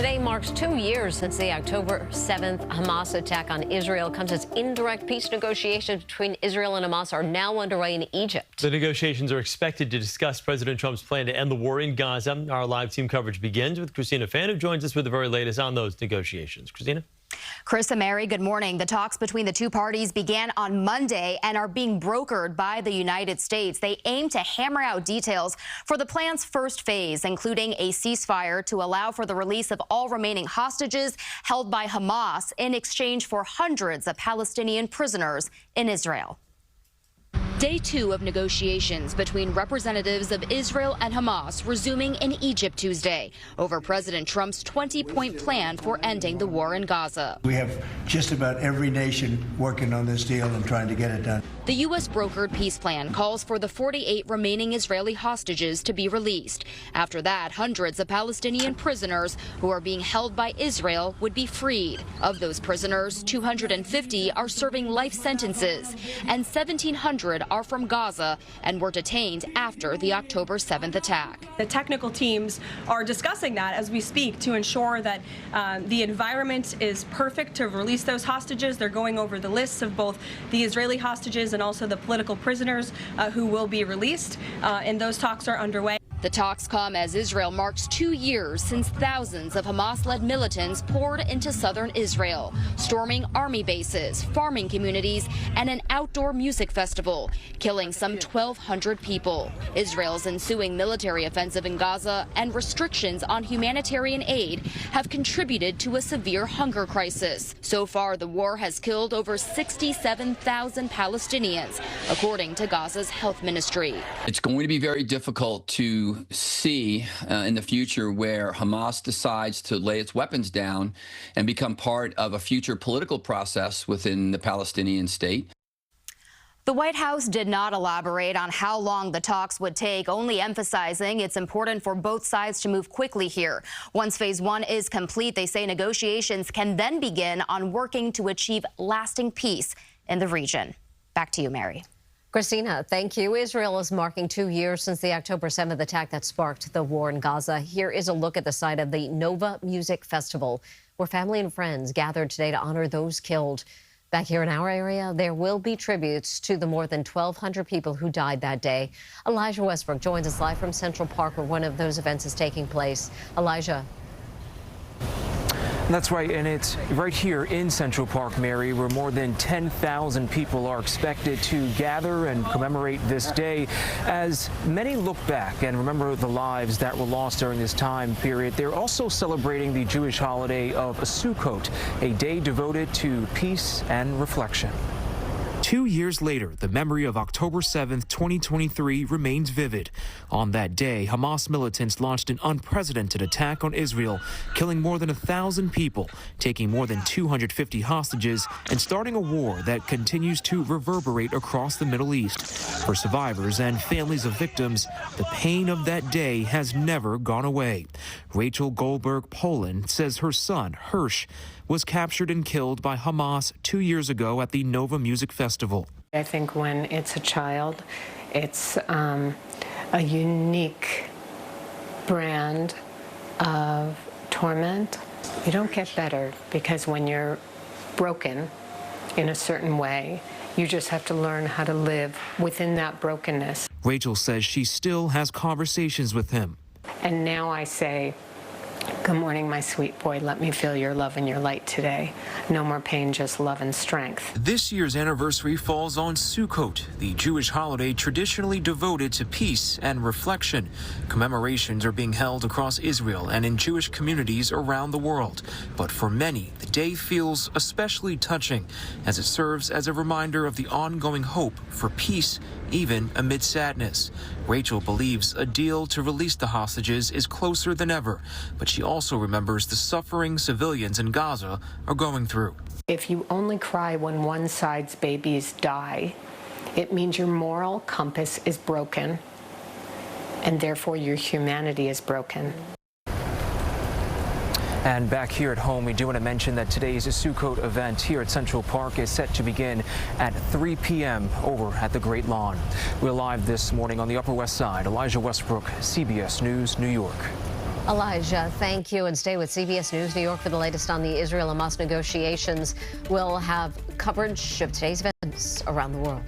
Today marks 2 years since the October 7th Hamas attack on Israel. Comes as indirect peace negotiations between Israel and Hamas are now underway in Egypt. The negotiations are expected to discuss President Trump's plan to end the war in Gaza. Our live team coverage begins with Christina, who joins us with the very latest on those negotiations. Christina? Chris and Mary, good morning. The talks between the two parties began on Monday and are being brokered by the United States. They aim to hammer out details for the plan's first phase, including a ceasefire to allow for the release of all remaining hostages held by Hamas in exchange for hundreds of Palestinian prisoners in Israel. Day 2 of negotiations between representatives of Israel and Hamas resuming in Egypt Tuesday over President Trump's 20-point plan for ending the war in Gaza. We have just about every nation working on this deal and trying to get it done. The U.S. brokered peace plan calls for the 48 remaining Israeli hostages to be released. After that, hundreds of Palestinian prisoners who are being held by Israel would be freed. Of those prisoners, 250 are serving life sentences, and 1,700 are from Gaza and were detained after the October 7th attack. The technical teams are discussing that as we speak to ensure that the environment is perfect to release those hostages. They're going over the lists of both the Israeli hostages and also the political prisoners who will be released, and those talks are underway. The talks come as Israel marks 2 years since thousands of Hamas-led militants poured into southern Israel, storming army bases, farming communities, and an outdoor music festival, killing some 1,200 people. Israel's ensuing military offensive in Gaza and restrictions on humanitarian aid have contributed to a severe hunger crisis. So far, the war has killed over 67,000 Palestinians, according to Gaza's health ministry. It's going to be very difficult to see in the future where Hamas decides to lay its weapons down and become part of a future political process within the Palestinian state. The White House did not elaborate on how long the talks would take, only emphasizing it's important for both sides to move quickly here. Once phase 1 is complete, they say negotiations can then begin on working to achieve lasting peace in the region. Back to you, Mary. Christina, thank you. Israel is marking 2 years since the October 7th attack that sparked the war in Gaza. Here is a look at the site of the Nova Music Festival, where family and friends gathered today to honor those killed. Back here in our area, there will be tributes to the more than 1,200 people who died that day. Elijah Westbrook joins us live from Central Park, where one of those events is taking place. Elijah. That's right, and it's right here in Central Park, Mary, where more than 10,000 people are expected to gather and commemorate this day. As many look back and remember the lives that were lost during this time period, they're also celebrating the Jewish holiday of Sukkot, a day devoted to peace and reflection. 2 years later, the memory of October 7th, 2023 remains vivid. On that day, Hamas militants launched an unprecedented attack on Israel, killing more than 1,000 people, taking more than 250 hostages, and starting a war that continues to reverberate across the Middle East. For survivors and families of victims, the pain of that day has never gone away. Rachel Goldberg Poland says her son, Hirsch, was captured and killed by Hamas 2 years ago at the Nova Music Festival. I think when it's a child, it's a unique brand of torment. You don't get better, because when you're broken in a certain way, you just have to learn how to live within that brokenness. Rachel says she still has conversations with him. And now I say, good morning, my sweet boy. Let me feel your love and your light today. No more pain, just love and strength. This year's anniversary falls on Sukkot, the Jewish holiday traditionally devoted to peace and reflection. Commemorations are being held across Israel and in Jewish communities around the world. But for many, the day feels especially touching, as it serves as a reminder of the ongoing hope for peace, even amid sadness. Rachel believes a deal to release the hostages is closer than ever, but she also remembers the suffering civilians in Gaza are going through. If you only cry when one side's babies die, it means your moral compass is broken, and therefore your humanity is broken. And back here at home, we do want to mention that today's Sukkot event here at Central Park is set to begin at 3 p.m. over at the Great Lawn. We're live this morning on the Upper West Side. Elijah Westbrook, CBS News, New York. Elijah, thank you, and stay with CBS News New York for the latest on the Israel-Hamas negotiations. We'll have coverage of today's events around the world.